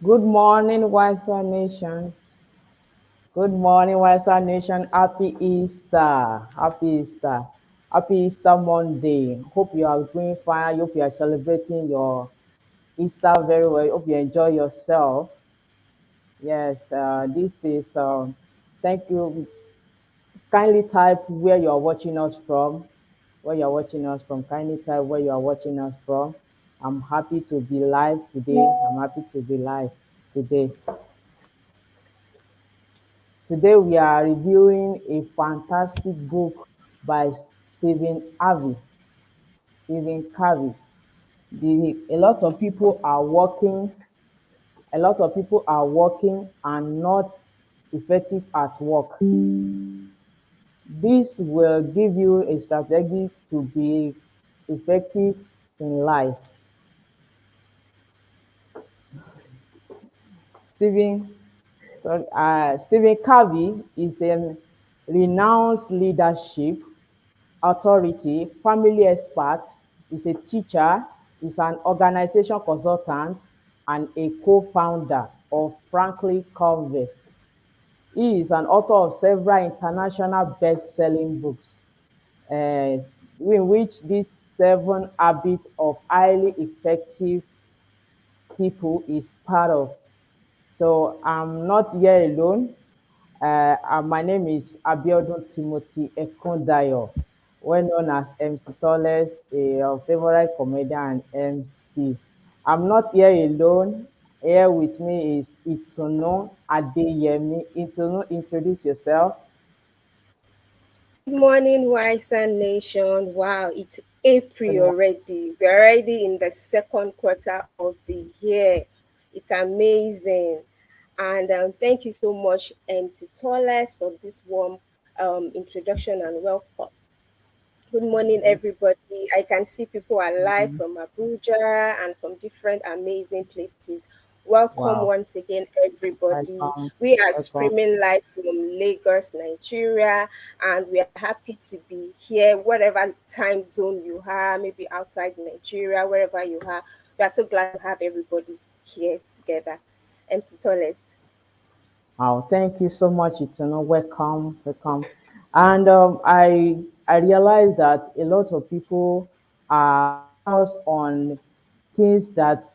Good morning, WISER Nation. Good morning, WISER Nation. Happy Easter. Happy Easter. Happy Easter Monday. Hope you are doing fine. Hope you are celebrating your Easter very well. Hope you enjoy yourself. Yes, this is, thank you. Kindly type where you are watching us from. Where you are watching us from. Kindly type where you are watching us from. I'm happy to be live today. I'm happy to be live today. Today we are reviewing a fantastic book by Stephen Harvey. Stephen Covey. A lot of people are working. A lot of people are working and not effective at work. This will give you a strategy to be effective in life. Stephen, Stephen Covey is a renowned leadership authority, family expert, is a teacher, is an organization consultant, and a co-founder of Franklin Covey. He is an author of several international best-selling books, uh, in which these 7 habits of highly effective people is part of. So I'm not here alone. My name is Abiodun Timothy Ekundayo, well known as MC Toles, a favorite comedian and MC. I'm not here alone. Here with me is Itunu Adeyemi. Itunu, introduce yourself. Good morning, WISER Nation. Wow, it's April Good morning. already. We're already in the second quarter of the year. It's amazing. And thank you so much, to Torres, for this warm introduction and welcome. Good morning, everybody. I can see people are live from Abuja and from different amazing places. Welcome Wow. once again, everybody. Welcome. We are Welcome. streaming live from Lagos, Nigeria, and we are happy to be here, whatever time zone you are, maybe outside Nigeria, wherever you are. We are so glad to have everybody here together. MC Tallest. Wow, thank you so much, Itunu. Welcome, welcome. And I realize that a lot of people are focused on things that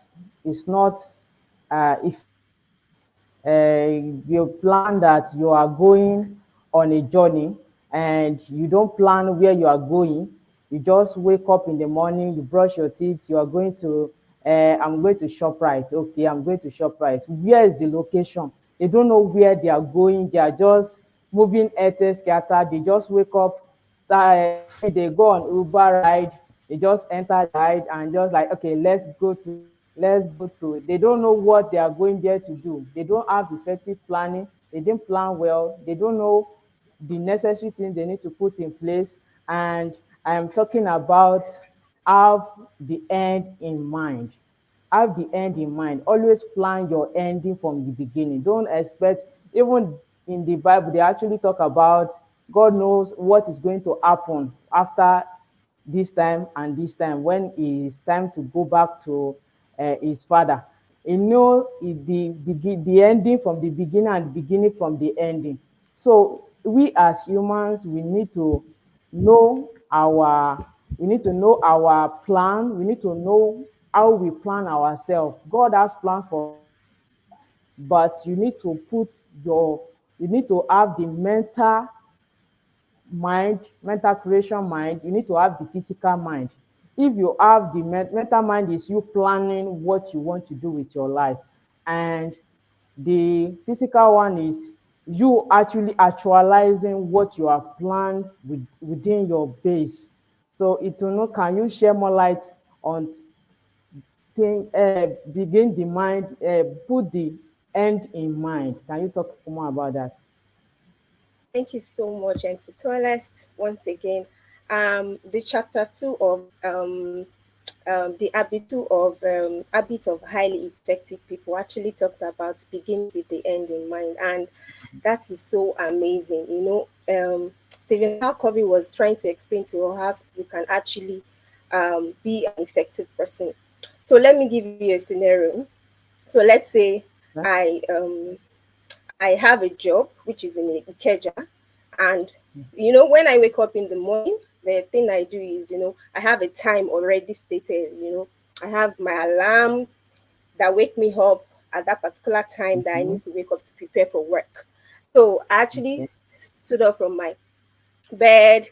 is not effective. You plan that you are going on a journey and you don't plan where you are going. You just wake up in the morning, you brush your teeth, you are going to, I'm going to ShopRite. Okay, I'm going to ShopRite. Where is the location? They don't know where they are going. They are just moving at scatter. They just wake up, maybe they go on Uber ride, they just enter the ride and just like, okay, let's go to. They don't know what they are going there to do. They don't have effective planning. They didn't plan well. They don't know the necessary things they need to put in place. And I am talking about have the end in mind. Have the end in mind. Always plan your ending from the beginning. Don't expect, even in the Bible, they actually talk about God knows what is going to happen after this time and this time when it is time to go back to his father. He know the ending from the beginning and the beginning from the ending. So we as humans, know our we need to know our plan. We need to know how we plan ourselves. God has plans for us, but you need to have the mental creation mind. You need to have the physical mind. If you have the mental mind, is you planning what you want to do with your life, and the physical one is you actually actualizing what you have planned within your base. So Itono, can you share more light on begin the mind, put the end in mind? Can you talk more about that? Thank you so much, MC Tallest, once again. The chapter two of habits of highly effective people actually talks about beginning with the end in mind, and that is so amazing. Stephen Covey was trying to explain to us how you can actually be an effective person. So let me give you a scenario. So let's say Okay. I um I have a job which is in Ikeja, and when I wake up in the morning, the thing I do is, I have a time already stated. I have my alarm that wake me up at that particular time that I Mm-hmm. need to wake up to prepare for work. So I actually Okay. stood up from my bed,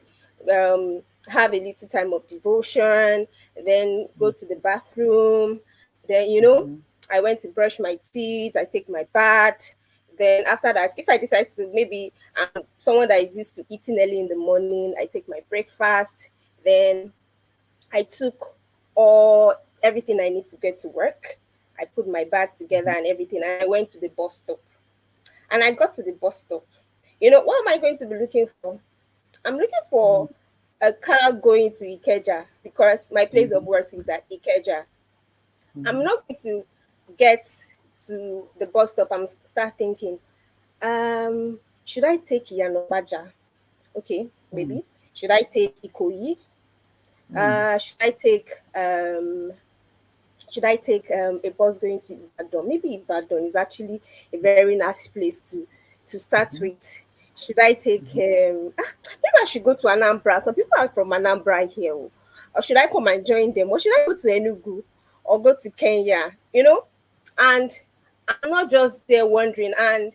have a little time of devotion, then go to the bathroom. Then, Mm-hmm. I went to brush my teeth, I take my bath. Then after that, if I decide to, maybe I'm someone that is used to eating early in the morning, I take my breakfast. Then I took all everything I need to get to work. I put my bag together and everything, and I went to the bus stop. And I got to the bus stop. What am I going to be looking for? I'm looking Mm-hmm. for a car going to Ikeja because my place of work is at Ikeja. I'm Mm-hmm. not going to get to the bus stop and start thinking, should I take Yanobaja? Okay, maybe. Should I take Ikoyi? Mm-hmm. Should I take a bus going to Ibadan? Maybe Ibadan is actually a very nice place to start Mm-hmm. with. Should I take maybe I should go to Anambra? Some people are from Anambra here. Oh. Or should I come and join them? Or should I go to Enugu or go to Kenya? And I'm not just there wondering. And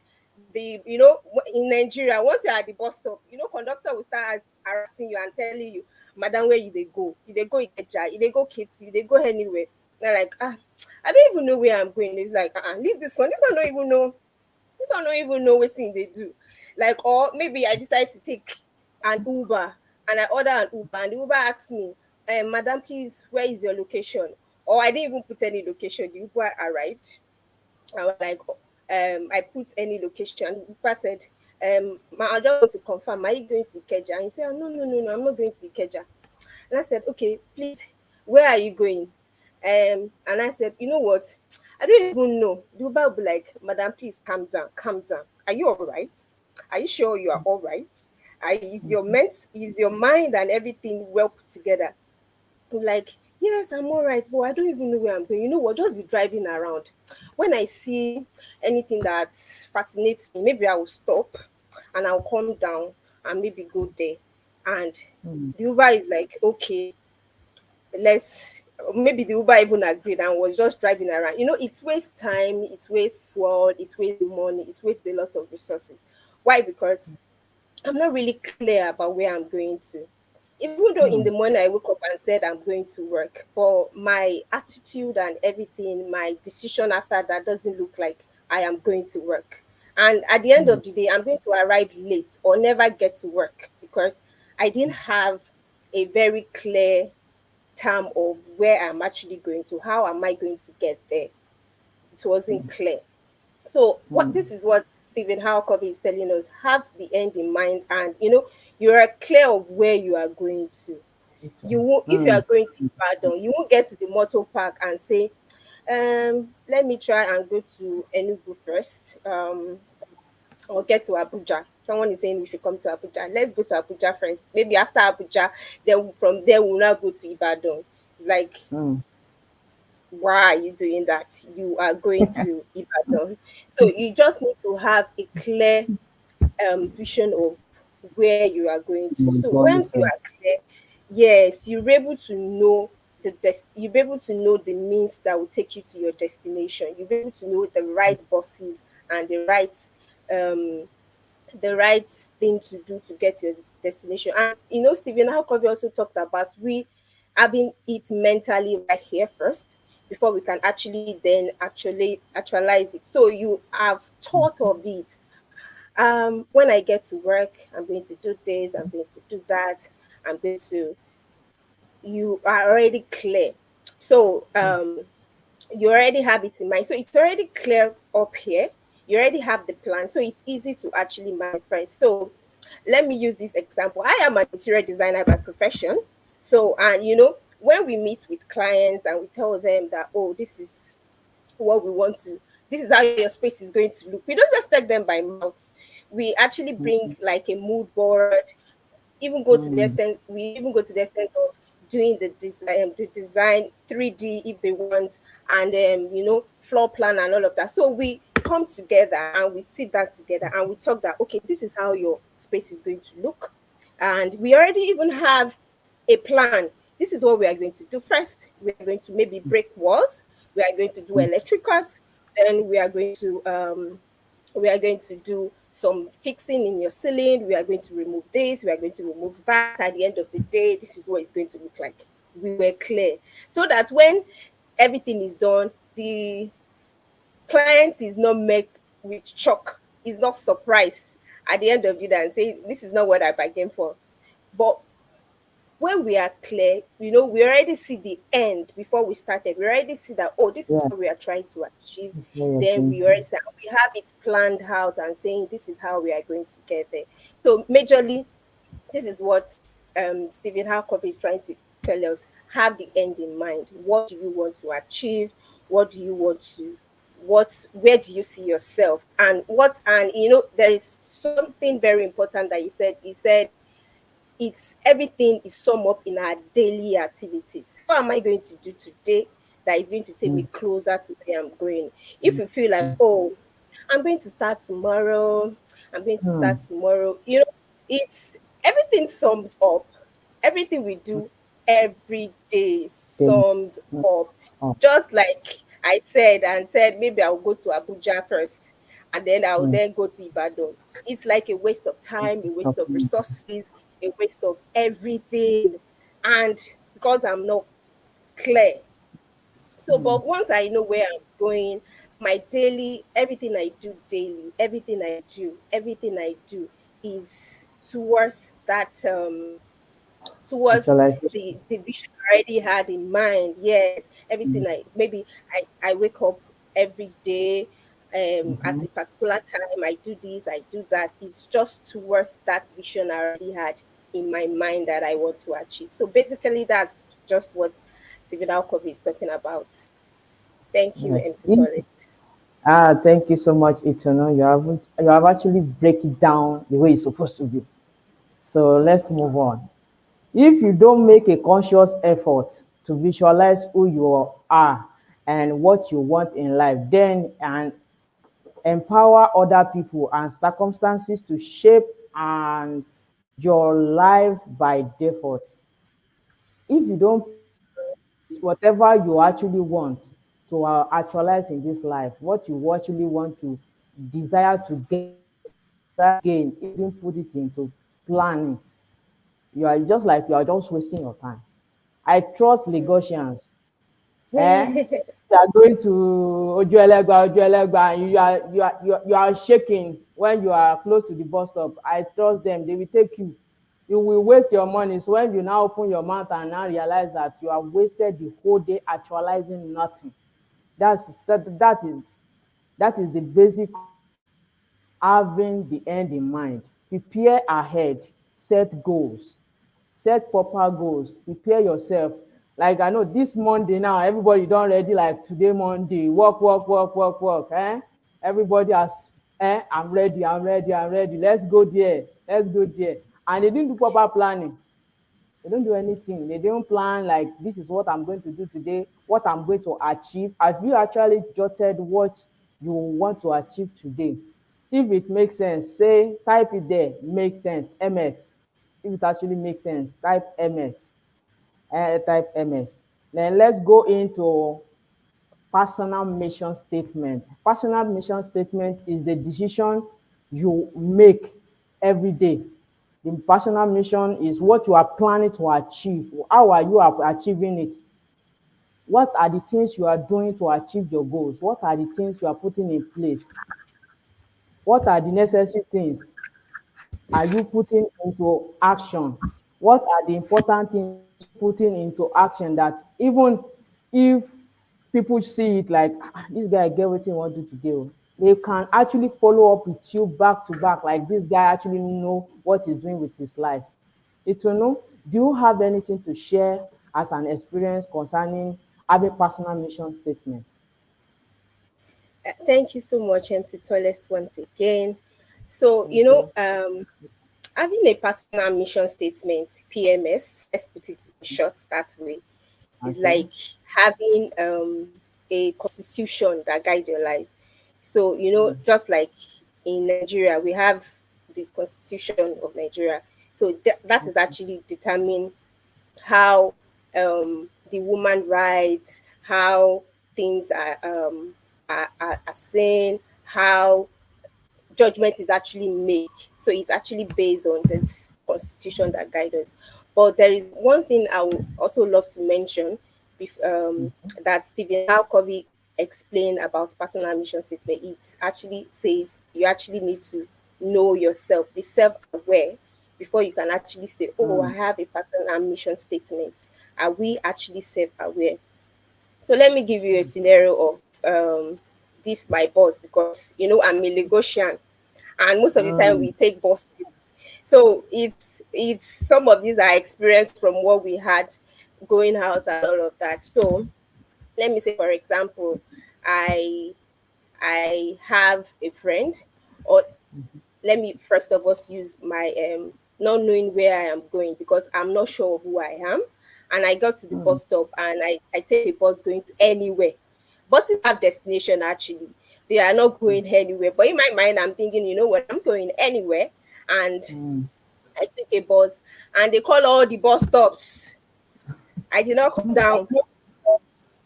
in Nigeria, once you're at the bus stop, conductor will start harassing you and telling you, Madam, where you they go? You they go Ikeja, you they go Kids, you they go anywhere. They're like, I don't even know where I'm going. It's like, leave this one. This one don't even know. This one don't even know what thing they do. Like, or maybe I decide to take an Uber and I order an Uber and the Uber asks me, Madam, please, where is your location? Or I didn't even put any location. The Uber arrived. I was like, I put any location. The Uber said, I just want to confirm, are you going to Ikeja? And he said, no, no, no, no, I'm not going to Ikeja. And I said, okay, please, where are you going? And I said, you know what? I don't even know. The Uber will be like, Madam, please calm down, calm down. Are you all right? Are you sure you are all right? Is your mind and everything well put together? I'm like, yes, I'm all right, but I don't even know where I'm going. You know what? Just be driving around. When I see anything that fascinates me, maybe I will stop and I'll calm down and maybe go there. And Mm-hmm. the Uber is like, okay, let's maybe the Uber even agreed and was just driving around. It wastes time, it wastes fuel, it wastes money, it wastes a lot of resources. Why? Because I'm not really clear about where I'm going to. Even though in the morning I woke up and said I'm going to work, but my attitude and everything, my decision after that doesn't look like I am going to work. And at the end Mm-hmm. of the day, I'm going to arrive late or never get to work because I didn't have a very clear term of where I'm actually going to. How am I going to get there? It wasn't clear. So what Mm-hmm. this is what Stephen Howcovey is telling us: have the end in mind, and you are clear of where you are going to. Okay. You won't, if you Mm-hmm. are going to Ibadan, you won't get to the motor park and say, let me try and go to Enugu first, or get to Abuja. Someone is saying we should come to Abuja. Let's go to Abuja first. Maybe after Abuja, then from there we'll now go to Ibadan. It's like, Mm-hmm. why are you doing that? You are going to Ibadan. So you just need to have a clear vision of where you are going to. My So God, once you yeah. are clear, yes, you'll be able to know you'll be able to know the means that will take you to your destination. You'll be able to know the right buses and um the right thing to do to get to your destination. And Stephen Hawkeye also talked about we having it mentally right here first before we can actually then actualize it. So you have thought of it. When I get to work, I'm going to do this, I'm going to do that, I'm going to you are already clear. So you already have it in mind. So it's already clear up here. You already have the plan. So it's easy to actually manifest. So let me use this example. I am an interior designer by profession. So, and when we meet with clients and we tell them that, oh, this is what we want to, this is how your space is going to look. We don't just take them by mouth. We actually bring like a mood board, Mm-hmm. we even go to the extent of doing the design 3D if they want, and floor plan and all of that. So we come together and we sit down together and we talk that, okay, this is how your space is going to look. And we already even have a plan. This is what we are going to do first. We are going to maybe break walls. We are going to do electricals. Then we are going to do some fixing in your ceiling. We are going to remove this. We are going to remove that. At the end of the day, this is what it's going to look like. We were clear so that when everything is done, the client is not met with shock. He's not surprised at the end of the day and say, "This is not what I bargained for." But when we are clear, we already see the end before we started. We already see that, oh, this is Yeah. what we are trying to achieve. That's what you're Then we already thinking. say, we have it planned out and saying this is how we are going to get there. So majorly, this is what Stephen Harkov is trying to tell us. Have the end in mind. What do you want to achieve? What do you want to where do you see yourself? And there is something very important that he said. He said it's everything is summed up in our daily activities. What am I going to do today that is going to take me Mm, closer to where I'm going? If mm, you feel like, oh, I'm going to start tomorrow, I'm going to start mm. tomorrow, it's everything sums up. Everything we do every day Then, sums mm, up. oh, Just like I said, maybe I'll go to Abuja first and then I'll mm, then go to Ibadan. It's like a waste of time, a waste of something. resources, a waste of everything. And because I'm not clear. So, Mm, but once I know where I'm going, my daily, everything I do daily, everything I do is towards visualization. the vision I already had in mind. Yes, Mm, everything I wake up every day at mhm. a particular time. I do this, I do that. It's just towards that vision I already had in my mind that I want to achieve. So basically, that's just what Stephen Alcove is talking about. Thank you, Yes. MC Tolist. Thank you so much, Itunu. You have actually break it down the way it's supposed to be. So let's move on. If you don't make a conscious effort to visualize who you are and what you want in life, then and empower other people and circumstances to shape and your life by default. If you don't whatever you actually want to actualize in this life, what you actually want to desire to get, desire to gain, if you didn't put it into planning, you are just like you are just wasting your time. I trust Lagosians. You are going to Ojuelegba, and you are shaking when you are close to the bus stop. I trust them. They will take you. You will waste your money. So when you now open your mouth and now realize that you have wasted the whole day actualizing nothing. That's that is the basic of having the end in mind. Prepare ahead, set goals, set proper goals, prepare yourself. Like I know this Monday now, everybody don ready like today Monday, work, work, work, work, work. Everybody has I'm ready, I'm ready, I'm ready. Let's go there, let's go there. And they didn't do proper planning. They don't do anything. They don't plan like this is what I'm going to do today, what I'm going to achieve. Have you actually jotted what you want to achieve today? If it makes sense, say type it there, makes sense, MS. If it actually makes sense, type MS. Type MS. Then let's go into personal mission statement. Personal mission statement is the decision you make every day. The personal mission is what you are planning to achieve. How are you achieving it? What are the things you are doing to achieve your goals? What are the things you are putting in place? What are the necessary things are you putting into action? What are the important things are you putting into action that even if people see it like this guy get wetin he wan do today they can actually follow up with you back to back like this guy actually know what he's doing with his life. Itunu, do you have anything to share as an experience concerning having personal mission statement? Thank you so much, MC Tolist, once again. So, Okay. having a personal mission statement, PMS, let's put it in short that way, is Okay. like having a constitution that guides your life. So, just like in Nigeria, we have the Constitution of Nigeria. So that is actually determine how the woman rights, how things are seen, how judgment is actually made. So it's actually based on this constitution that guides us. But there is one thing I would also love to mention that Stephen Covey explained about personal mission statement. It actually says you actually need to know yourself, be self-aware before you can actually say, "Oh, I mm, have a personal mission statement." Are we actually self-aware? So let me give you a scenario of this my boss, because I'm a Lagosian, and most of the time mm, we take buses. So it's some of these are experienced from what we had going out and all of that. So let me say, for example, I I have a friend, or let me first of all use my not knowing where I am going, because I'm not sure of who I am. And I got to the mm, bus stop, and I take a bus going to anywhere. Buses have destination actually. They are not going anywhere. But in my mind, I'm thinking, you know what, I'm going anywhere. And mm. I took a bus, and they call all the bus stops. I did not come down.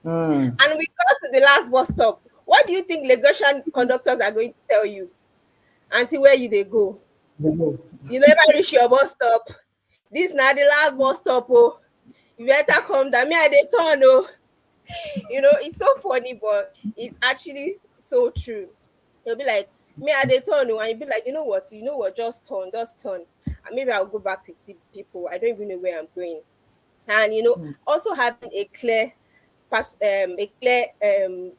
Mm. And we got to the last bus stop. What do you think Lagosian conductors are going to tell you? And see where you they go. They go. You never reach your bus stop. This now the last bus stop. Oh, you better come down. Me, I dey turn. Oh, it's so funny, but it's actually so true. You'll be like, me, I dey turn. Oh, and you'll be like, you know what, just turn, just turn. And maybe I'll go back with people. I don't even know where I'm going. And also having a clear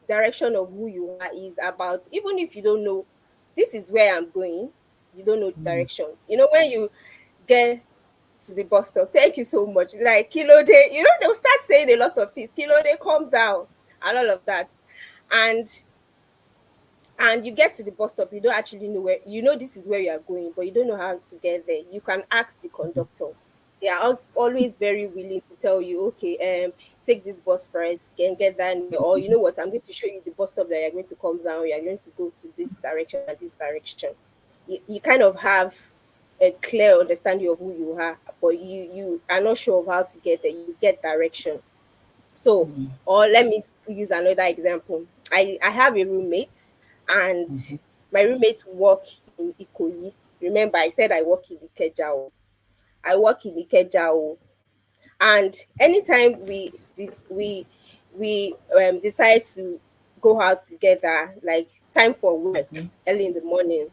direction of who you are is about, even if you don't know this is where I'm going, you don't know the direction. When you get to the bus stop, thank you so much, like kilo day, they'll start saying a lot of things, kilo day, calm down, and all of that. And and you get to the bus stop, you don't actually know where, this is where you are going, but you don't know how to get there. You can ask the conductor. They are always very willing to tell you, okay, take this bus first, can get that way, or you know what, I'm going to show you the bus stop that you're going to come down, you're going to go to this direction and this direction. You kind of have a clear understanding of who you are, but you are not sure of how to get there. You get direction. So, or let me use another example. I have a roommate, and my roommate work in Ikoyi. Remember, I said I work in Ikejao. I work in Ikejao, and anytime we decide to go out together, like time for work early in the morning,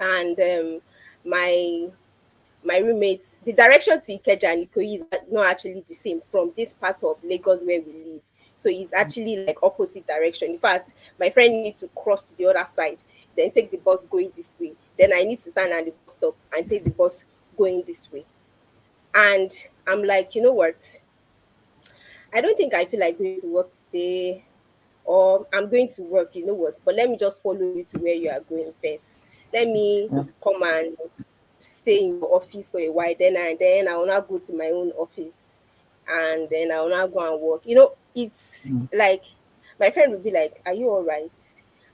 and my my roommates, the direction to Ikeja and Ikoyi is not actually the same from this part of Lagos where we live. So it's actually like opposite direction. In fact, my friend need to cross to the other side, then take the bus going this way. Then I need to stand at the bus stop and take the bus going this way. And I'm like, you know what? I don't think I feel like going to work today, or I'm going to work, you know what? But let me just follow you to where you are going first. Let me Yeah. come and stay in your office for a while. Then I will not go to my own office, and then I will not go and work. It's Mm, like my friend would be like, "Are you all right?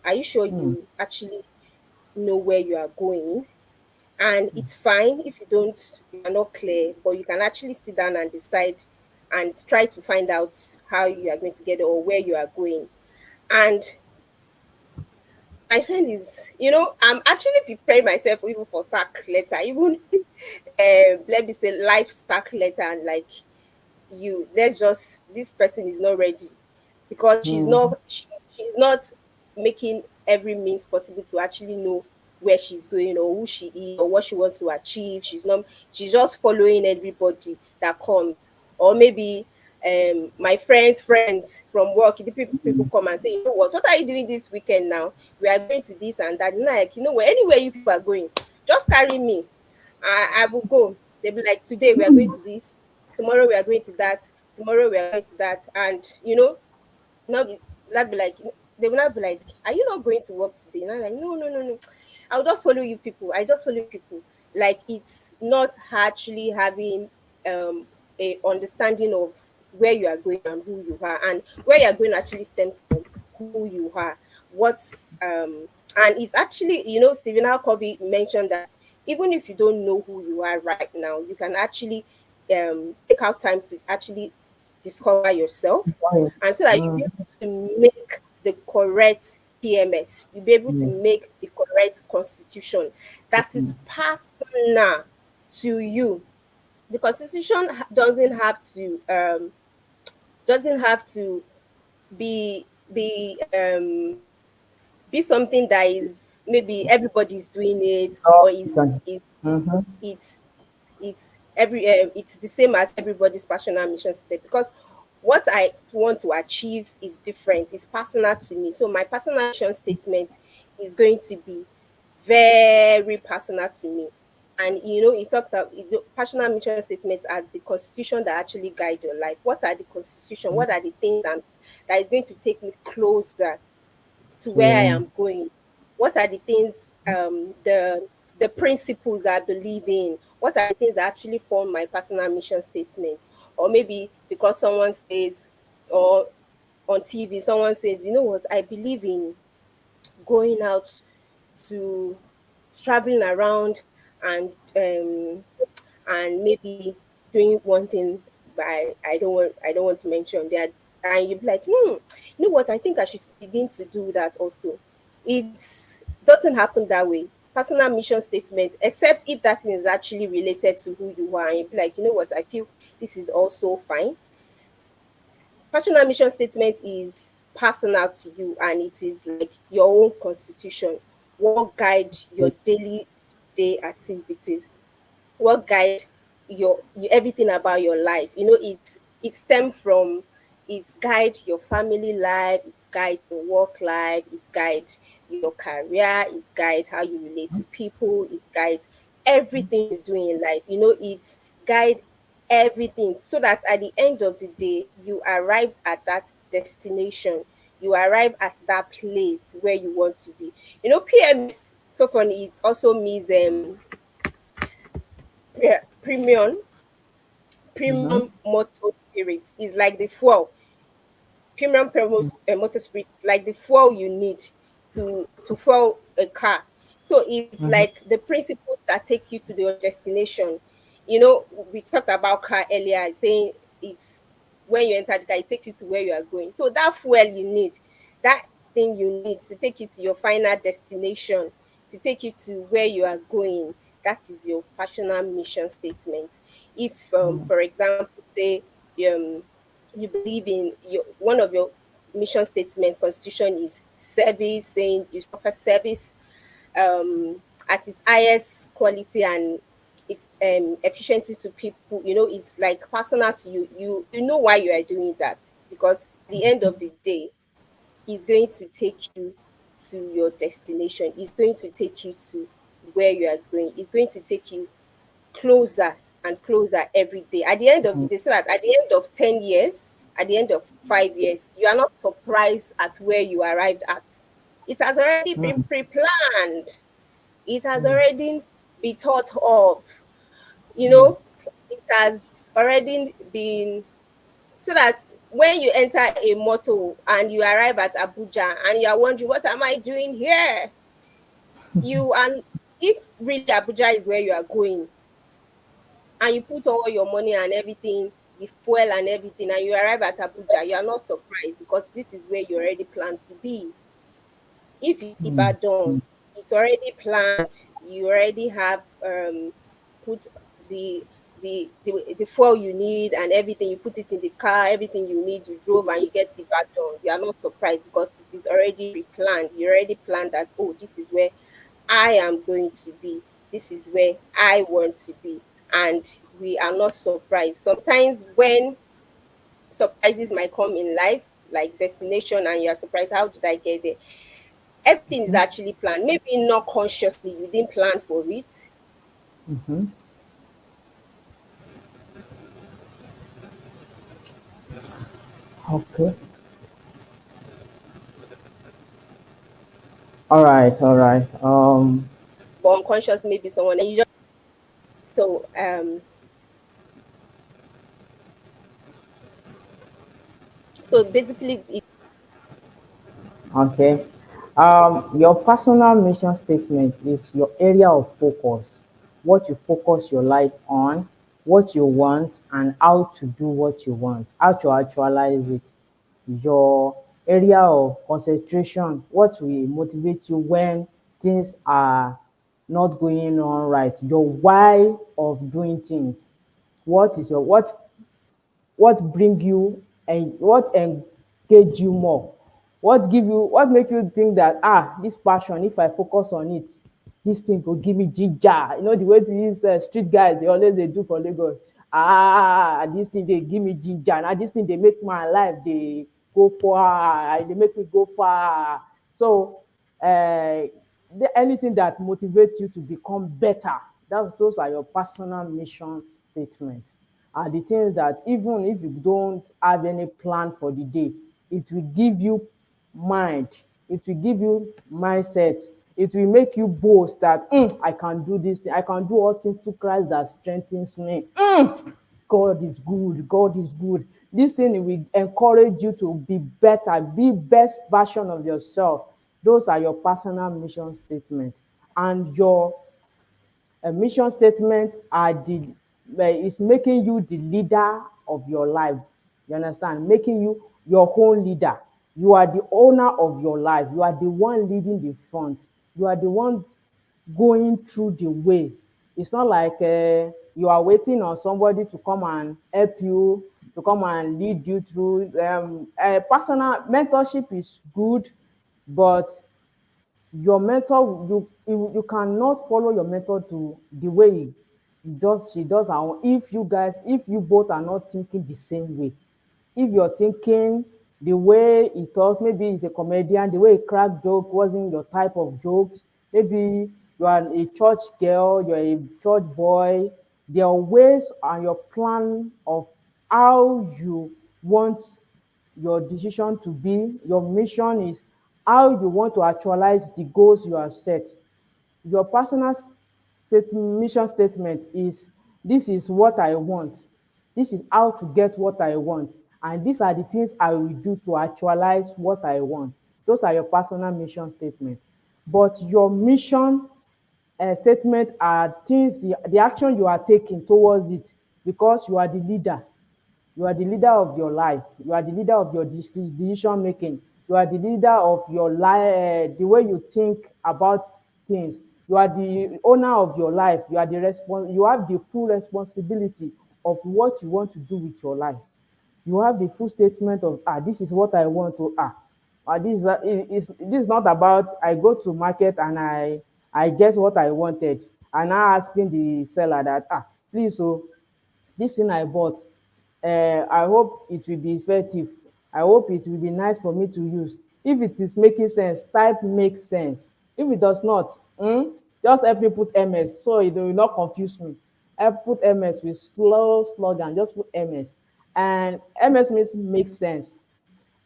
Are you sure mm, you actually know where you are going?" And it's fine if you are not clear, but you can actually sit down and decide and try to find out how you are going to get there or where you are going. And my friend is, I'm actually preparing myself even for sack letter, even let me say life stack letter, and like, let's just, this person is not ready, because mm, she's not making every means possible to actually know where she's going or who she is or what she wants to achieve. She's just following everybody that comes. Or maybe my friends from work, the people come and say, you know what are you doing this weekend now? We are going to this and that. Like, what, anywhere you people are going, just carry me. I will go. They'll be like, today we are going to this, tomorrow we are going to that, tomorrow we are going to that. And not be not be like, they will not be like, are you not going to work today? And I'm like, no, no, no, no. I'll just follow you people. I just follow people. Like, it's not actually having a understanding of where you are going and who you are, and where you are going actually stems from who you are. what's and it's actually, Stephen Covey mentioned that even if you don't know who you are right now, you can actually take out time to actually discover yourself, Fine. and so that you'll be Mm, able to make the correct PMS, you'll be able to yes. make the correct constitution that is personal to you. The constitution doesn't have to be be um be something that is maybe everybody's doing it, or All is done. it Mm-hmm. it's the same as everybody's personal mission statement, because what I want to achieve is different, it's personal to me. So my personal mission statement is going to be very personal to me. And it talks about the personal mission statements are the constitution that actually guide your life. What are the constitution? What are the things that is going to take me closer to where I Yeah. am going? What are the things, the principles I believe in? What are the things that actually form my personal mission statement? Or maybe because someone says, or on TV, someone says, you know what, I believe in going out to traveling around and maybe doing one thing, but I don't want to mention that. And you'll be like, you know what, I think I should begin to do that also. It doesn't happen that way. Personal mission statement, except if that thing is actually related to who you are, and you'll be like, you know what, I feel this is also fine. Personal mission statement is personal to you, and it is like your own constitution. What guide your daily day activities, what guide everything about your life. It stem from, it guide your family life, it guide your work life, it guide your career, it guide how you relate to people, it guides everything you do in life. It guide everything, so that at the end of the day you arrive at that destination, you arrive at that place where you want to be. PMS, so funny, it also means premium Mm-hmm. premium motor spirit is like the fuel. Premium motor spirit is like the fuel you need to fuel a car. So it's Mm-hmm. like the principles that take you to your destination. We talked about car earlier, saying it's when you enter the car, it takes you to where you are going. So that fuel you need, that thing you need to take you to your final destination, to take you to where you are going, that is your personal mission statement. If, for example, say, um, you believe in one of your mission statement constitution is service, saying you offer service at its highest quality and efficiency to people. It's like personal to you. You know why you are doing that, because at the end of the day, it's going to take you to your destination, it's going to take you to where you are going, it's going to take you closer and closer every day. At the end of the day, so that at the end of 10 years, at the end of 5 years, you are not surprised at where you arrived at. It has already been pre planned, it has already been thought of, it has already been, so that when you enter a motor and you arrive at Abuja and you are wondering, what am I doing here? And if really Abuja is where you are going, and you put all your money and everything, the fuel and everything, and you arrive at Abuja, you are not surprised, because this is where you already plan to be. If it's Ibadan, it's already planned. You already have put the the fuel you need and everything. You put it in the car, everything you need. You drove and you get to Ibadan. You are not surprised, because it is already pre-planned. You already planned that. Oh, this is where I am going to be. This is where I want to be, and we are not surprised. Sometimes when surprises might come in life, like destination, and you are surprised, how did I get there? Everything is actually planned. Maybe not consciously, you didn't plan for it. Mm-hmm. Okay. All right. All right. But unconscious, maybe someone, and you just, so basically it, Okay. Your personal mission statement is your area of focus, what you focus your life on, what you want, and how to do what you want, how to actualize it. Your area of concentration, what will motivate you when things are not going on right, your why of doing things. What is your what bring you and what engage you more, what make you think that this passion, if I focus on it, this thing go give me ginger. You know the way these street guys they always they do for Lagos. This thing they give me ginger. Now this thing they make my life they go far, they make me go far. So uh, anything that motivates you to become better, those are your personal mission statements. Are the things that even if you don't have any plan for the day, it will give you mind, it will give you mindset, it will make you boast that I can do this thing, I can do all things through Christ that strengthens me. God is good, God is good. This thing will encourage you to be better, be best version of yourself. Those are your personal mission statements. And your mission statement are the is making you the leader of your life. You understand? Making you your own leader. You are the owner of your life. You are the one leading the front. You are the one going through the way. It's not like you are waiting on somebody to come and help you, to come and lead you through. Personal mentorship is good, but your mentor, you cannot follow your mentor to the way he does she does her own if you both are not thinking the same way. If you're thinking the way he talks, maybe he's a comedian, the way he crack joke wasn't your type of jokes. Maybe you are a church girl, you're a church boy. There are ways and your plan of how you want your decision to be. Your mission is how you want to actualize the goals you have set. Your personal mission statement is, this is what I want, this is how to get what I want, and these are the things I will do to actualize what I want. Those are your personal mission statement. But your mission statement are things, the action you are taking towards it, because you are the leader. You are the leader of your life. You are the leader of your decision making. You are the leader of your life, the way you think about things. You are the owner of your life. You are you have the full responsibility of what you want to do with your life. You have the full statement of this is what I want to this is not about I go to market and I get what I wanted and now asking the seller that please this thing I bought, I hope it will be effective. I hope it will be nice for me to use. If it is making sense, type makes sense. If it does not, just help me put MS so it will not confuse me. Help put MS with slow slogan, just put MS. And MS means makes sense.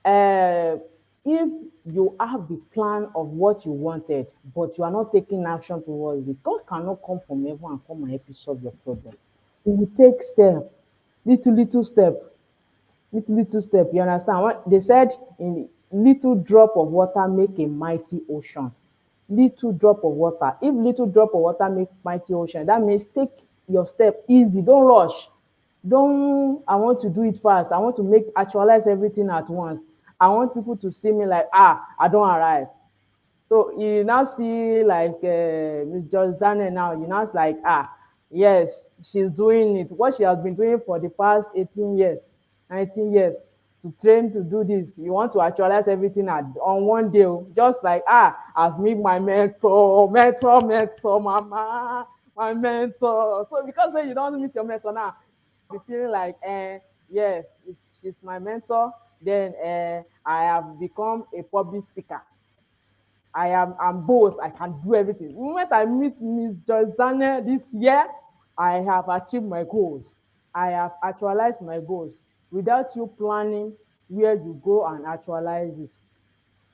uh, if you have the plan of what you wanted, but you are not taking action towards it, God cannot come from heaven and come and help you solve your problem. He will take step, little step, little step. You understand? What they said in little drop of water make a mighty ocean. Little drop of water. If little drop of water make mighty ocean, that means take your step easy. Don't rush. Don't I want to do it fast. I want to make actualize everything at once. I want people to see me like I don't arrive. So you now see like Miss Just Daniel now, you now it's like yes, she's doing it. What she has been doing for the past 18 years, 19 years to train to do this. You want to actualize everything on one day. Just like I've met my mentor, mama, my mentor. So because when you don't meet your mentor now, be feeling like yes, she's my mentor. Then I have become a public speaker. I'm boss. I can do everything. The moment I meet Miss Joyce Daniel this year, I have achieved my goals. I have actualized my goals without you planning where you go and actualize it.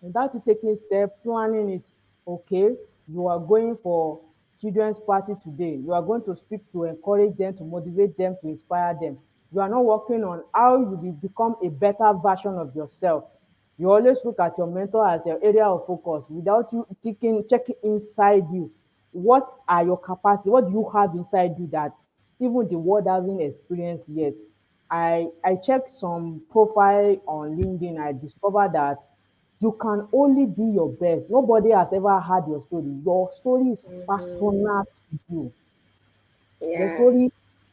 Without you taking step, planning it. Okay, you are going for children's party today. You are going to speak to encourage them, to motivate them, to inspire them. You are not working on how you will become a better version of yourself. You always look at your mentor as your area of focus without you checking inside you. What are your capacities? What do you have inside you that even the world hasn't experienced yet? I checked some profile on LinkedIn. I discovered that you can only be your best. Nobody has ever heard your story. Your story is Mm-hmm. personal to you. Your Yeah. story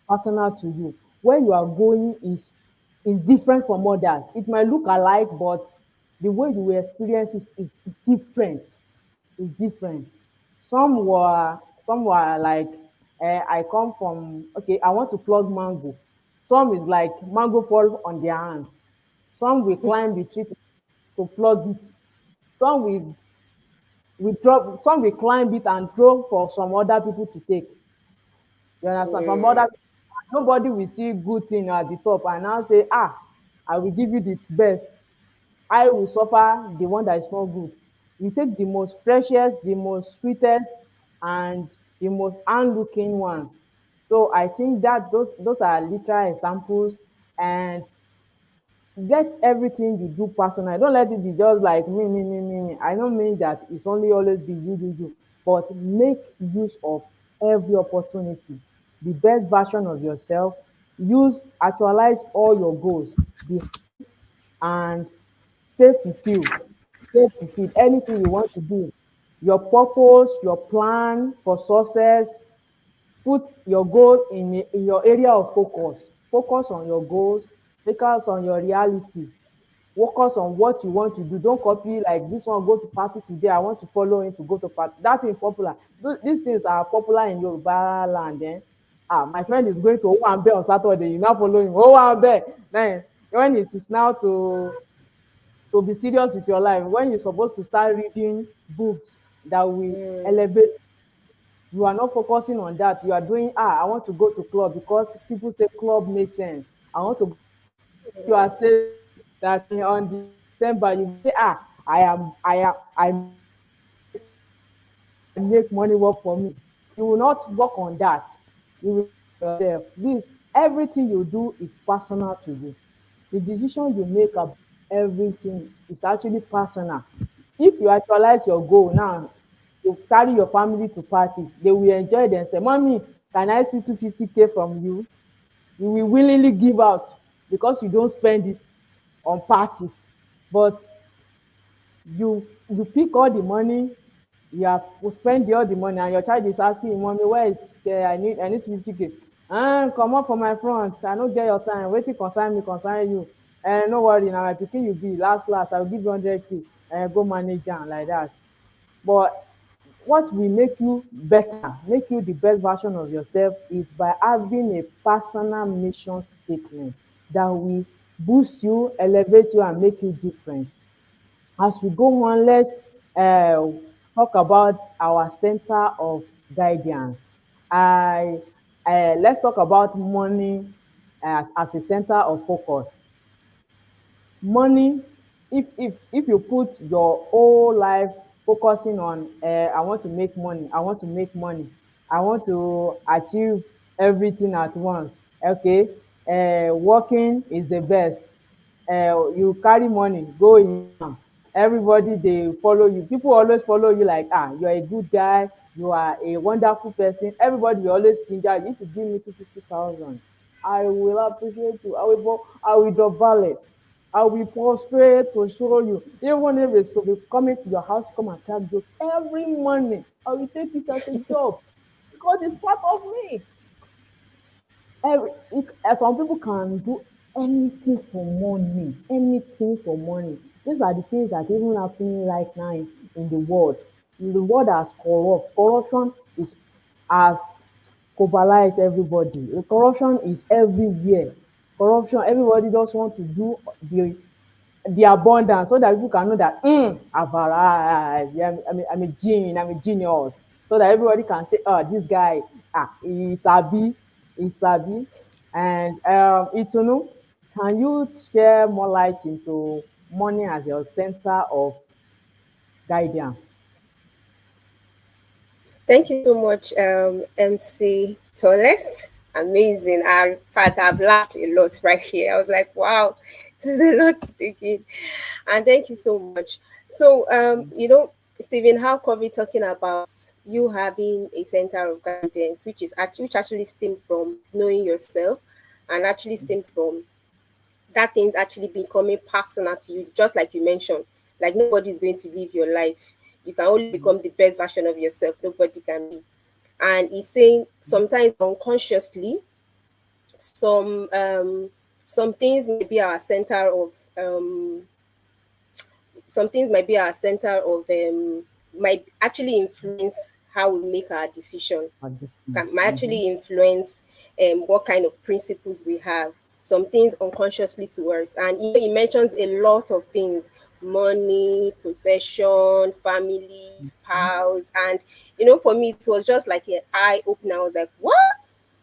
personal to you. Where you are going is different from others. It might look alike, but the way you will experience is different. It's different. Some were like, I come from, okay, I want to plug mango. Some is like mango fall on their hands. Some will climb the tree to plug it. Some will drop. Some will climb it and throw for some other people to take. You understand? Some Mm. other, nobody will see good thing at the top and now say, ah, I will give you the best. I will suffer the one that is not good. You take the most freshest, the most sweetest, and the most onlooking one. So I think that those are literal examples, and get everything you do personal. Don't let it be just like me. I don't mean that it's only always be you, but make use of every opportunity. The best version of yourself. Actualize all your goals. Be and stay fulfilled. Stay fulfilled. Anything you want to do, your purpose, your plan for success, put your goal in your area of focus. Focus on your goals, focus on your reality, focus on what you want to do. Don't copy like this one go to party today, I want to follow him to go to party. That thing popular. These things are popular in Yoruba land. My friend is going to Owambe on Saturday, you now follow him Owambe. Then when it is now to be serious with your life, when you're supposed to start reading books that will Mm. elevate, you are not focusing on that. You are doing, I want to go to club because people say club makes sense. I want to, you are saying that on December you say, I make money work for me. You will not work on that. You will focus on yourself. Everything you do is personal to you. The decision you make about everything is actually personal. If you actualize your goal now, you carry your family to party, they will enjoy them. Say, mommy, can I see 250K from you? You will willingly give out because you don't spend it on parties. But you pick all the money, you have to spend all the money, and your child is asking you, mommy, where is I need 50K. Comot for my front, I no get your time, wetin concern me concern you. No worry, na my pikin you be, last last I go give you 100K, go manage am like that. But what will make you better, make you the best version of yourself, is by having a personal mission statement that will boost you, elevate you, and make you different. As we go on, let's talk about our center of guidance. I Let's talk about money as a center of focus. Money, if you put your whole life focusing on, I want to make money, I want to make money, I want to achieve everything at once. Okay, working is the best. You carry money go in farm, everybody dey follow you. People always follow you like, you are a good guy, you are a wonderful person. Everybody will always ginger you. If you give me 250,000, I will appreciate you. I will double it. I will prostrate to show you. Even if it's to be coming to your house to come and crack jokes every morning, I will take this as a job because it's part of me. Some people can do anything for money, anything for money. These are the things that even happening right now in the world. The world has corrupt. Corruption is has globalized everybody. The corruption is everywhere. Corruption, everybody just want to do the abundance so that people can know that, I've arrived. Yeah, I'm a genius. So that everybody can say, oh, this guy, he's sabi. And Itunu, can you share more light into money as your center of guidance? Thank you so much, MC Tallest. Amazing. In fact, I've laughed a lot right here. I was like, wow, This is a lot to take in. And thank you so much. So, Stephen, how come we talking about you having a center of guidance, which actually stemmed from knowing yourself, and actually stemmed from that thing actually becoming personal to you, just like you mentioned. Like nobody's going to live your life. You can only become the best version of yourself. Nobody can be. And he's saying sometimes unconsciously, some um, some things may be our center of some things might be our center of might actually influence how we make our decision, might Mm-hmm. actually influence what kind of principles we have. Some things unconsciously to us, and he mentions a lot of things: money, possession, family, spouse, and for me, it was just like an eye opener. I was like, "What?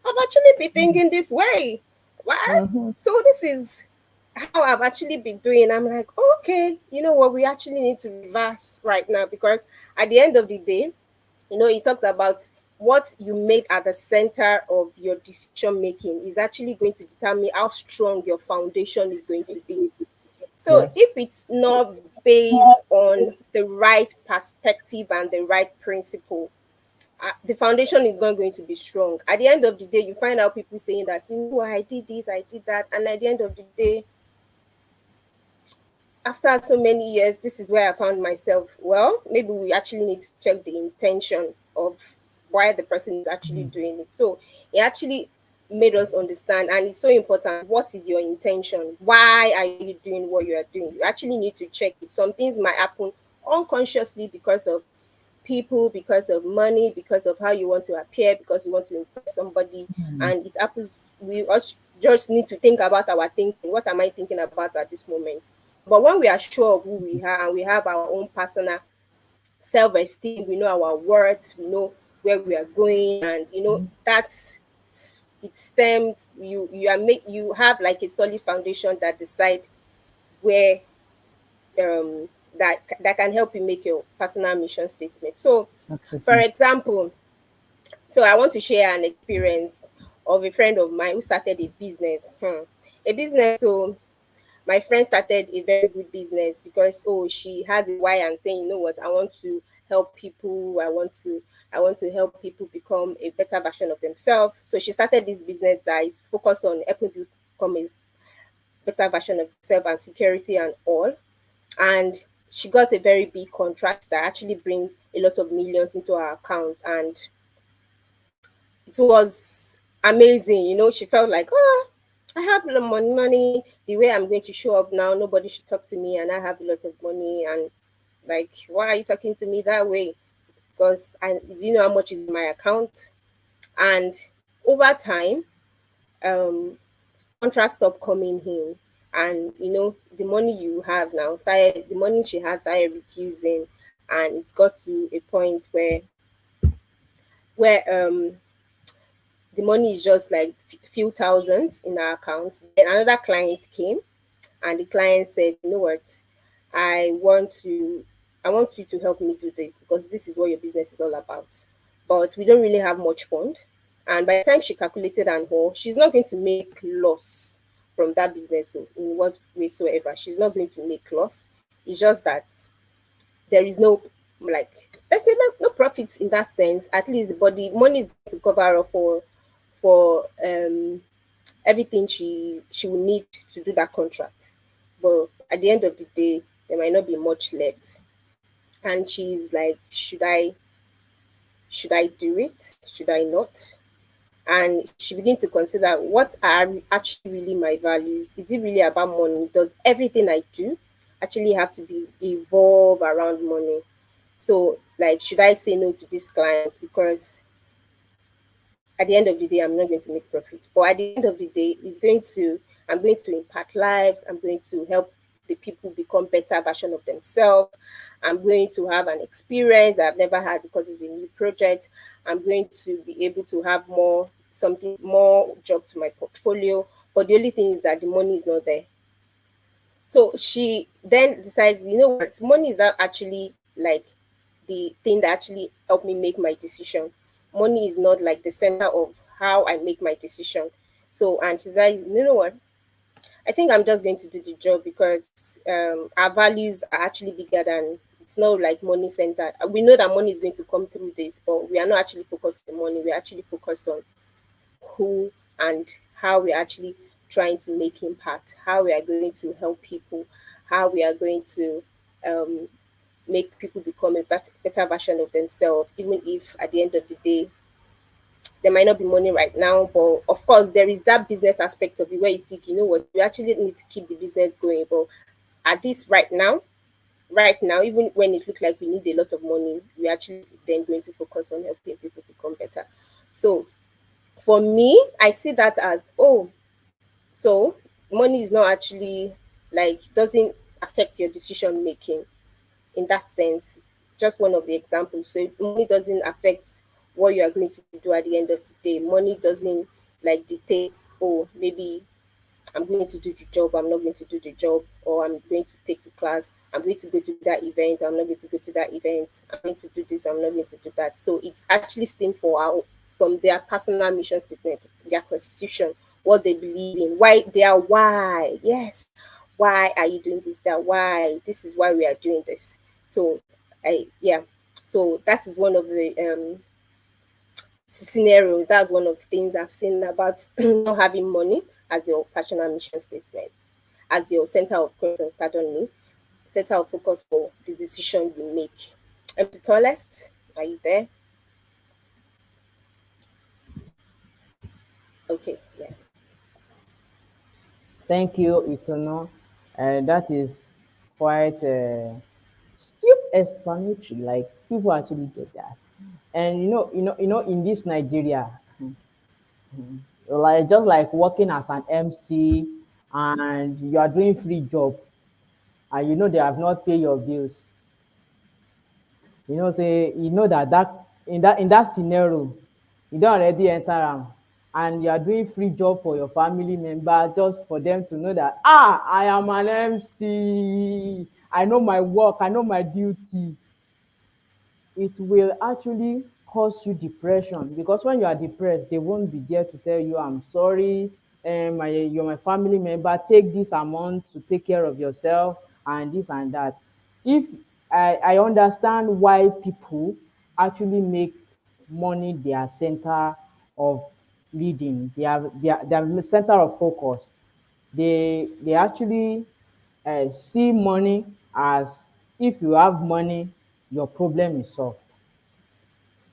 I've actually been thinking this way. What? Mm-hmm. So this is how I've actually been doing." I'm like, okay, you know what? We actually need to reverse right now, because at the end of the day, he talks about what you make at the center of your decision making is actually going to determine how strong your foundation is going to be. So Yes. if it's not based on the right perspective and the right principle, the foundation is not going to be strong. At the end of the day, you find out people saying that, I did this, I did that, and at the end of the day, after so many years, this is where I found myself. Well, maybe we actually need to check the intention of why the person is actually doing it. So it actually made us understand, and it's so important. What is your intention? Why are you doing what you are doing? You actually need to check it. Some things might happen unconsciously because of people, because of money, because of how you want to appear, because you want to impress somebody, and it happens. Just need to think about our thinking. What am I thinking about at this moment? But when we are sure of who we are and we have our own personal self-esteem, we know our worth, we know where we are going, and that's it stems. You have like a solid foundation that decide where that can help you make your personal mission statement. So, for Okay. example, I want to share an experience of a friend of mine who started a business. A business. So my friend started a very good business because she has a why and saying, what, I want to help people. I want to help people become a better version of themselves. So she started this business that is focused on helping people become a better version of themselves and security and all. And she got a very big contract that actually bring a lot of millions into her account, and it was amazing. She felt like, I have a lot of money. The way I'm going to show up now, nobody should talk to me, and I have a lot of money. And like, why are you talking to me that way? Because I do you know how much is in my account? And over time, um, contracts stopped coming in, and the money you have now started, the money she has started reducing, and it got to a point where the money is just like few thousands in our account. Then another client came, and the client said, what, I want to I want you to help me do this because this is what your business is all about. But we don't really have much fund. And by the time she calculated and all, she's not going to make loss from that business. So in what way soever, she's not going to make loss. It's just that there is no, like, let's say, no profits in that sense. At least the body money is going to cover up for everything she will need to do that contract. But at the end of the day, there might not be much left. And she's like, should I do it? Should I not? And she began to consider, what are actually really my values? Is it really about money? Does everything I do actually have to be evolve around money? So, like, should I say no to this client because at the end of the day, I'm not going to make profit. But at the end of the day, I'm going to impact lives. I'm going to help the people become better version of themselves. I'm going to have an experience that I've never had because it's a new project. I'm going to be able to have more job to my portfolio. But the only thing is that the money is not there. So she then decides, what, money is not actually like the thing that actually helped me make my decision. Money is not like the center of how I make my decision. So, and she's like, you know what? I think I'm just going to do the job because our values are actually bigger than, it's not like money centered. We know that money is going to come through this, but we are not actually focused on money. We're actually focused on who and how we're actually trying to make impact, how we are going to help people, how we are going to um, make people become a better version of themselves, even if at the end of the day there might not be money right now. But of course, there is that business aspect of it where you think, you know what, we actually need to keep the business going. But at this right now, even when it looks like we need a lot of money, we actually then going to focus on helping people become better. So for me, I see that as, oh, so money is not actually like, doesn't affect your decision making in that sense. Just one of the examples. So money doesn't affect what you are going to do at the end of the day. Money doesn't like dictate, oh, maybe I'm going to do the job, I'm not going to do the job, or I'm going to take the class, I'm going to go to that event, I'm not going to go to that event, I'm going to do this, I'm not going to do that. So it's actually stemmed from their personal mission statement, their constitution, what they believe in, why they are why. Yes. Why are you doing this? That why this is why we are doing this. So I yeah. So that is one of the scenario. That's one of the things I've seen about not having money as your personal mission statement, as your center of concern, pardon me, center of focus for the decision you make. I'm the tallest. Are you there? Okay, yeah. Thank you, Itunu. That is quite steep explanatory. Like people actually get that. And in this Nigeria, like just like working as an MC and you are doing free job and they have not paid your bills. Say that in that scenario, you don't already enter and you are doing free job for your family member just for them to know that I am an MC. I know my work, I know my duty. It will actually cause you depression because when you are depressed, they won't be there to tell you, I'm sorry, you're my family member, take this amount to take care of yourself and this and that. If I understand why people actually make money their center of leading, their center of focus. They actually see money as, if you have money, your problem is solved.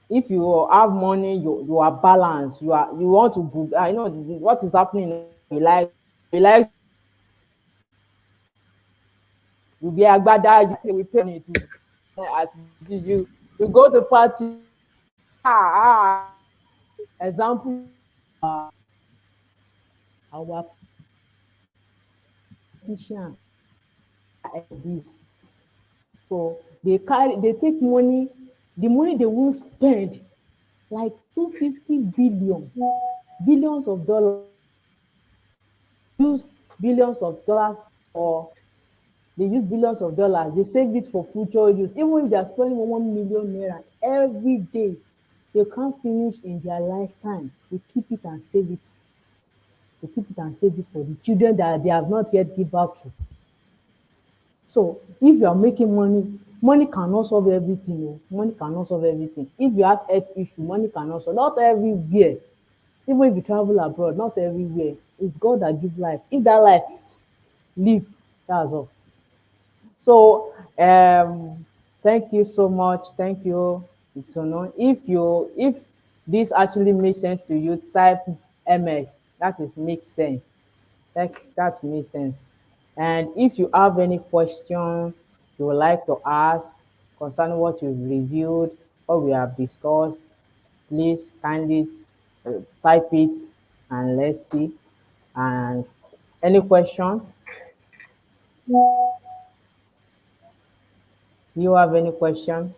If you have money, you are balanced. You want to, I know what is happening now. You like you be agbada, you say we pay money to as you go to party. Example, our politician this. So they take money, the money they will spend like 250 billions of dollars, use billions of dollars for they use billions of dollars, they save it for future use. Even if they are spending 1 million naira every day, they can't finish in their lifetime. They keep it and save it. They keep it and save it for the children that they have not yet give out to. So if you are making money, money cannot solve everything. Oh. Money cannot solve everything. If you have health issue, money cannot solve. Not everywhere. Even if you travel abroad, not everywhere. It's God that gives life. If that life live, that's all. So thank you so much. Thank you, Itunu. If this actually makes sense to you, type MS. That is makes sense. That makes sense. And if you have any question you would like to ask concerning what you've reviewed or we have discussed, please kindly type it and let's see. And any question? You have any question?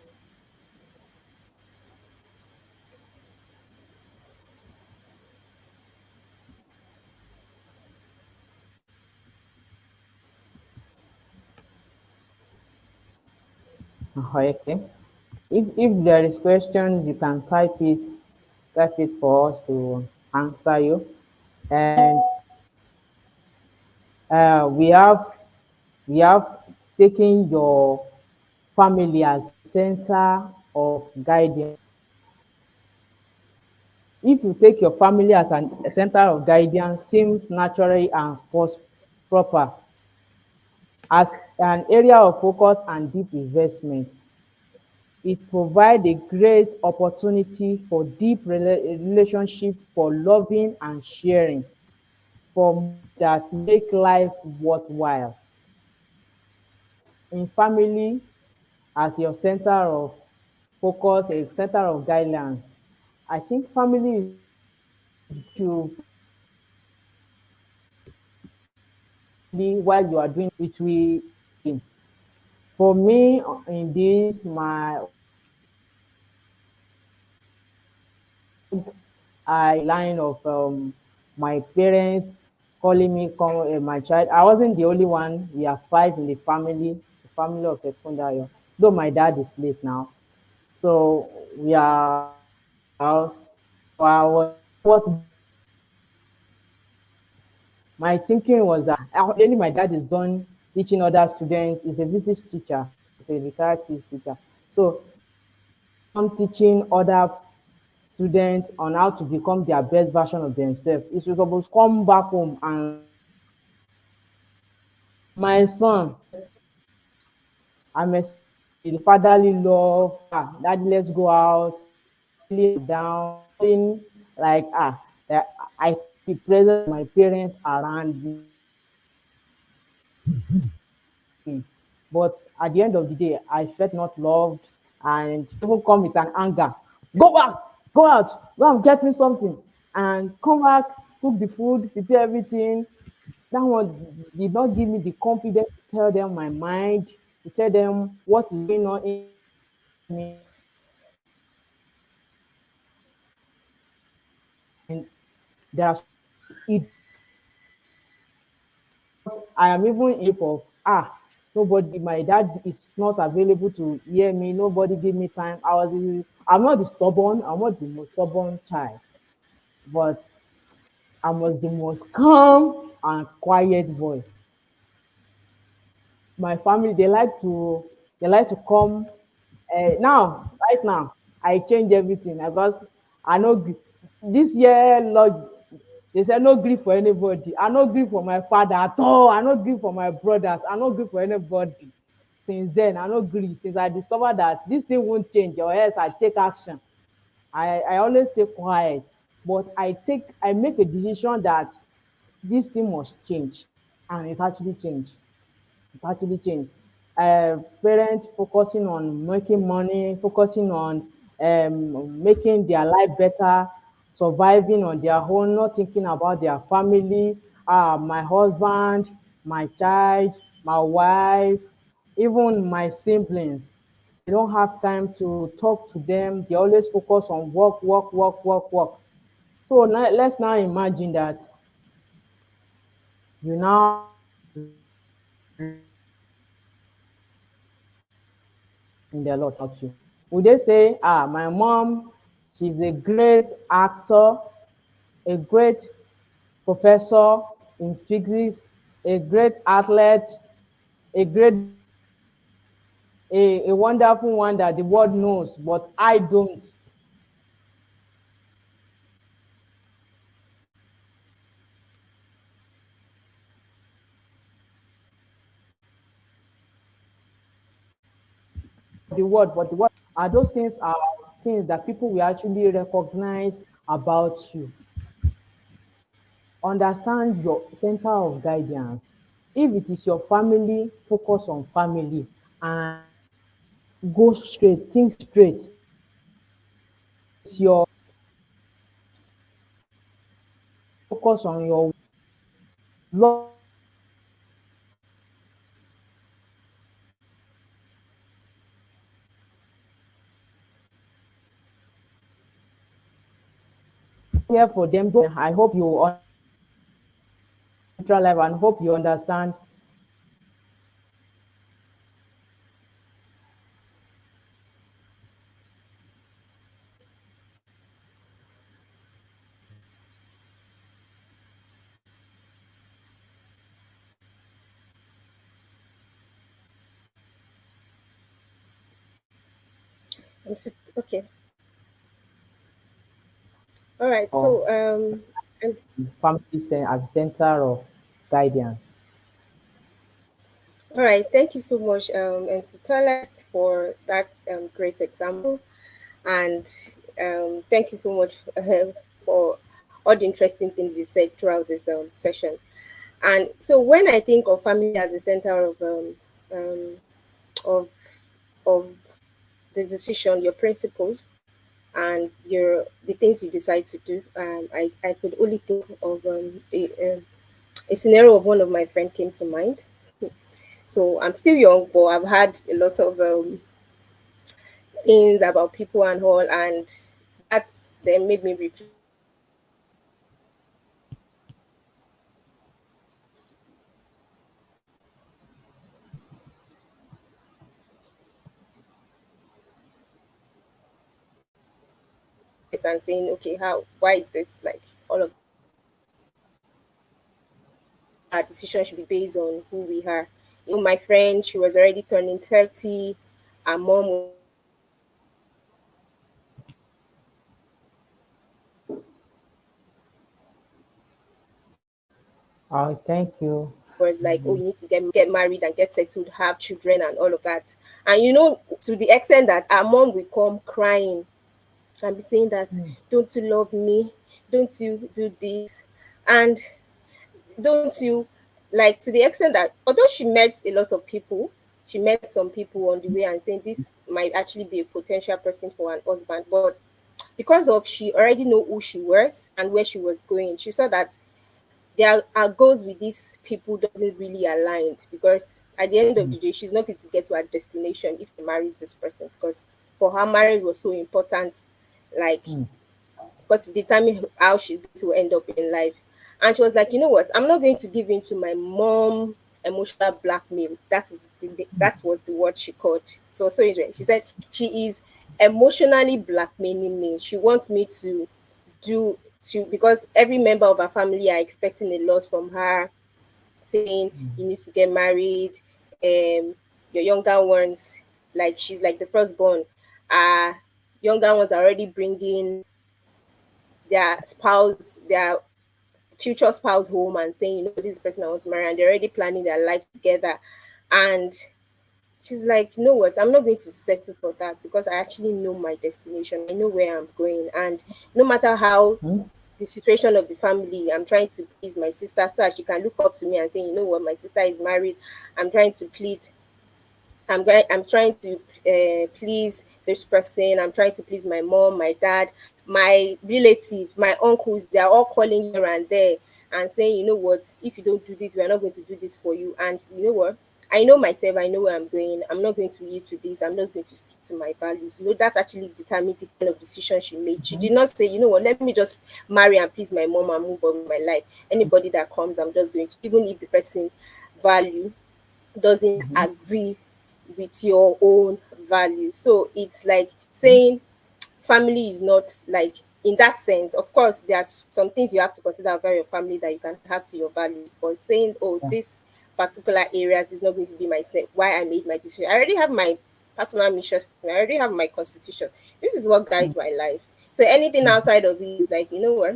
Okay. If there is question, you can type it for us to answer you. And We have taken your family as a center of guidance. If you take your family as a center of guidance, seems naturally and proper as an area of focus and deep investment. It provides a great opportunity for deep relationship, for loving and sharing, for moments that make life worthwhile. In family, as your center of focus, a center of guidance, I think family is to while you are doing it will for me in this my line of my parents calling me come my child. I wasn't the only one. We are five in the family of Ekundayo. Though my dad is late now, so we are house. So I was what my thinking was that only my dad is done teaching other students. He's a physics teacher. He's a retired physics teacher. So I'm teaching other students on how to become their best version of themselves. He's supposed to come back home and my son, I'm expecting the fatherly love. Daddy, let's go out. Really down, feeling like that I the presence of my parents around me. But at the end of the day, I felt not loved and people come with an anger. Go back, go out, go and get me something. And come back, cook the food, prepare everything. That one did not give me the confidence to tell them my mind, to tell them what is going on in me. And there are it I am even in of nobody, my dad is not available to hear me, nobody give me time. I'm not the stubborn, I'm not the most stubborn child, but I was the most calm and quiet boy. My family they like to come now right now I change everything because I no gree this year lord they say no gree for anybody. I no gree for my father at all. I no gree for my brothers. I no gree for anybody. Since then I no gree since I discover that this thing won't change or else I take action. I always stay quiet, but I make a decision that this thing must change, and it actually changed. Actually change. Parents focusing on making money, focusing on making their life better, surviving on their own, not thinking about their family, my husband, my child, my wife, even my siblings. They don't have time to talk to them. They always focus on work, work, work, work, work. So now, let's now imagine that you now in their lot about you. Would they say, my mom, she's a great actor, a great professor in physics, a great athlete, a great, a wonderful one that the world knows, but I don't. But the word are those things are things that people will actually recognize about you. Understand your center of guidance. If it is your family, focus on family and go straight, think straight. It's your focus on your love here for them. I hope you understand life and hope you understand. Okay. All right. Or And family at the center of guidance. all right. Thank you so much, MC Toilets, for that great example. And thank you so much for all the interesting things you said throughout this session. And so, when I think of family as the center um, of of the decision, your principles, and the things you decide to do, I could only think of a scenario of one of my friend came to mind. So I'm still young, but I've had a lot of things about people and all, and that's then made me reflect. And saying, okay, why is this like all of our decisions should be based on who we are? You know, my friend, she was already turning 30. Her mom Oh, thank you. was like, oh, you need to get married and get settled, have children, and all of that. And you know, to the extent that our mom will come crying and be saying that, Mm. don't you love me? Don't you do this? And don't you, like, to the extent that although she met a lot of people, she met some people on the way and saying this might actually be a potential person for an husband, but because of she already know who she was and where she was going, she saw that their our goals with these people doesn't really align, because at the end of Mm. the day she's not going to get to her destination if she marries this person, because for her marriage was so important, like, Mm. because it determined how she's going to end up in life. And she was like, you know what, I'm not going to give in to my mom emotional blackmail. That was the word she called. So interesting. She said she is emotionally blackmailing me. She wants me to do to, because every member of her family are expecting a lot from her, saying you need to get married, your younger ones, like she's like the firstborn, younger ones are already bringing their future spouse home and saying, you know, this is the person I want to marry, and they're already planning their life together. And she's like, you know what, I'm not going to settle for that, because I actually know my destination. I know where I'm going. And no matter how Mm. the situation of the family, I'm trying to please my sister so that she can look up to me and say, you know what, my sister is married. I'm trying to plead. I'm trying to please this person. I'm trying to please my mom, my dad, my relative, my uncles. They're all calling here and there and saying, you know what, if you don't do this, we're not going to do this for you. And you know what? I know myself, I know where I'm going. I'm not going to yield to this. I'm just going to stick to my values. You know, that's actually determined the kind of decision she made. She did not say, you know what, let me just marry and please my mom and move on with my life. Anybody that comes, I'm just going to, even if the person value doesn't Mhm. agree with your own value. So it's like saying family is not like, in that sense. Of course, there are some things you have to consider about your family that you can have to your values. But saying, oh, Yeah. this particular areas is not going to be myself, why I made my decision. I already have my personal mission statement. I already have my constitution. This is what guides my life. So anything outside of it is like, you know what?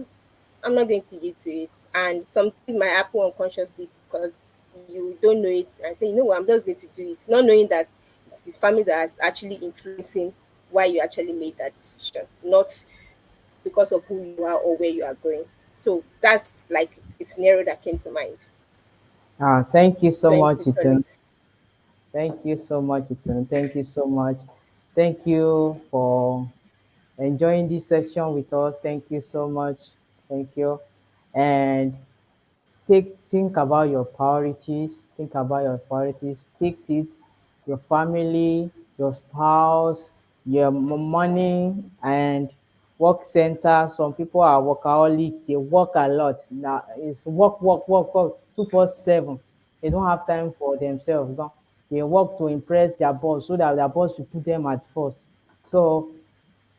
I'm not going to yield to it. And some things might happen unconsciously because you don't know it and say, you know what, I'm just going to do it. Not knowing that it's the family that is actually influencing why you actually made that decision, not because of who you are or where you are going. So that's like a scenario that came to mind. Thank you So so much, MC Itunu. Tolis. Thank you so much, Itunu. Thank you so much. Thank you for enjoying this section with us. Thank you so much. Thank you. And think about your priorities. Think about your priorities. Take it, your family, your spouse, your money, and work center. Some people are workaholic. They work a lot. Now it's work, work, work, work, 247. They don't have time for themselves. They work to impress their boss so that their boss will put them at first. So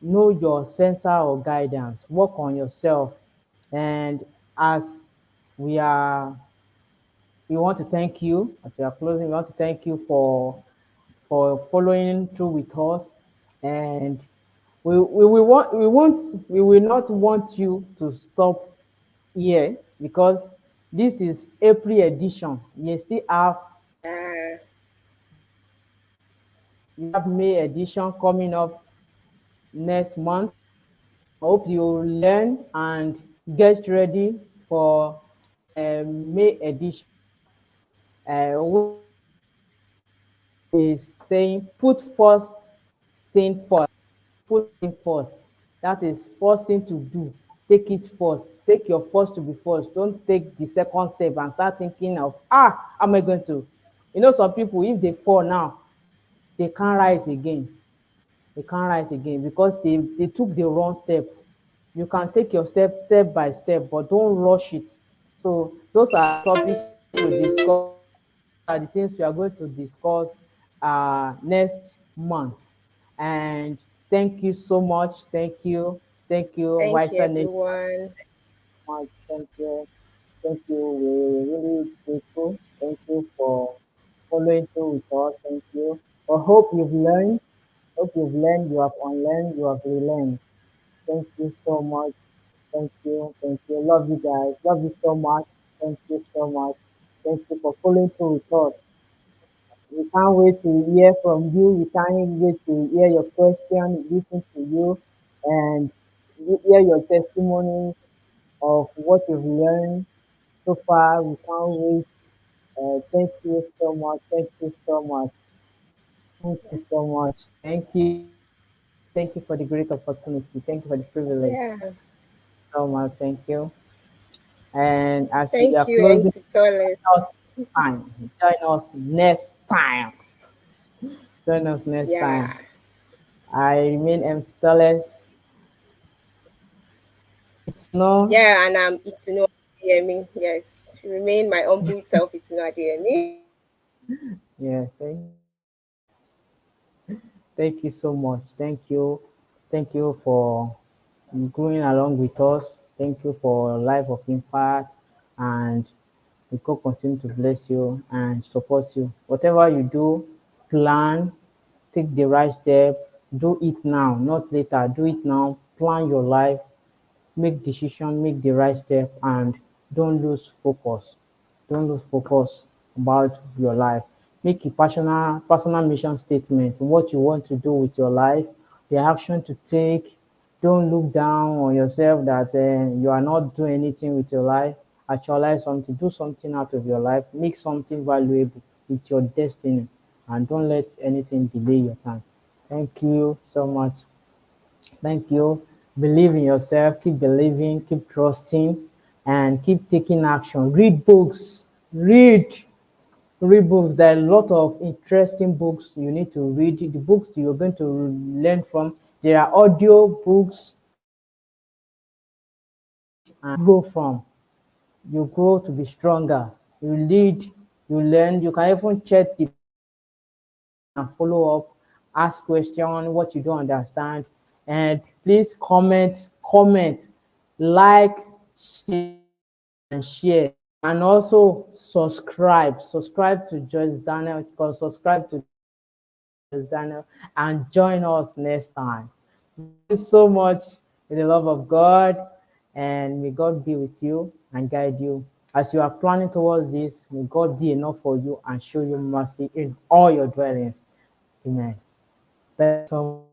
know your center of guidance. Work on yourself. And as we are we want to thank you as we are closing. We want to thank you for following through with us. And we will not want you to stop here, because this is April edition. You still have Yeah. May edition coming up next month. I hope you learn and get ready for May edition, which is saying put first thing first. Put thing first. That is first thing to do. Take it first. Take your first to be first. Don't take the second step and start thinking of, how am I going to? Some people, if they fall now, they can't rise again. They can't rise again because they took the wrong step. You can take your step by step, but don't rush it. So those are the topics to discuss. Those are the things we are going to discuss next month. And thank you so much. Thank you, Thank you, Wiser Nation. everyone. Much. Thank you. Thank you. We're really grateful. Thank you for following through with us. Thank you. I hope you've learned. Hope you've learned, you have unlearned, you have relearned. Thank you so much. Thank you. Thank you. Love you guys. Love you so much. Thank you so much. Thank you for following through with us. We can't wait to hear from you. We can't wait to hear your question, listen to you, and hear your testimony of what you've learned so far. We can't wait. Thank you so much. Thank you so much. Thank you so much. Thank you. Thank you for the great opportunity. Thank you for the privilege. Yeah. So much. Thank you. And as we are Thank you, closing, Auntie Tolles. join us next time. Join us next time. Join us next time. Yeah. I remain MC Dollars. It's no. Yeah, and Itunu Adeyemi. Yes. Remain my humble self, Itunu Adeyemi. Yes. Thank you so much. Thank you. Thank you for going along with us. Thank you for life of impact, and may God continue to bless you and support you. Whatever you do, plan, take the right step, do it now, not later. Do it now. Plan your life, make decision, make the right step, and don't lose focus. Don't lose focus about your life. Make a personal mission statement, what you want to do with your life, the action to take. Don't look down on yourself that you are not doing anything with your life. Actualize something, do something out of your life, make something valuable with your destiny, and don't let anything delay your time. Thank you so much. Thank you. Believe in yourself, keep believing, keep trusting, and keep taking action. Read books. Read books. There are a lot of interesting books you need to read. The books you're going to learn from. There are audio books and grow from. You grow to be stronger. You lead, you learn. You can even check the and follow up, ask question what you don't understand, and please comment, like, share, and share, and also subscribe to Joyce Daniel, or subscribe to Joyce Daniel, and join us next time. Thank you so much, with the love of God, and may God be with you and guide you as you are planning towards this. May God be enough for you and show you mercy in all your dwellings. Amen. Thanks so much.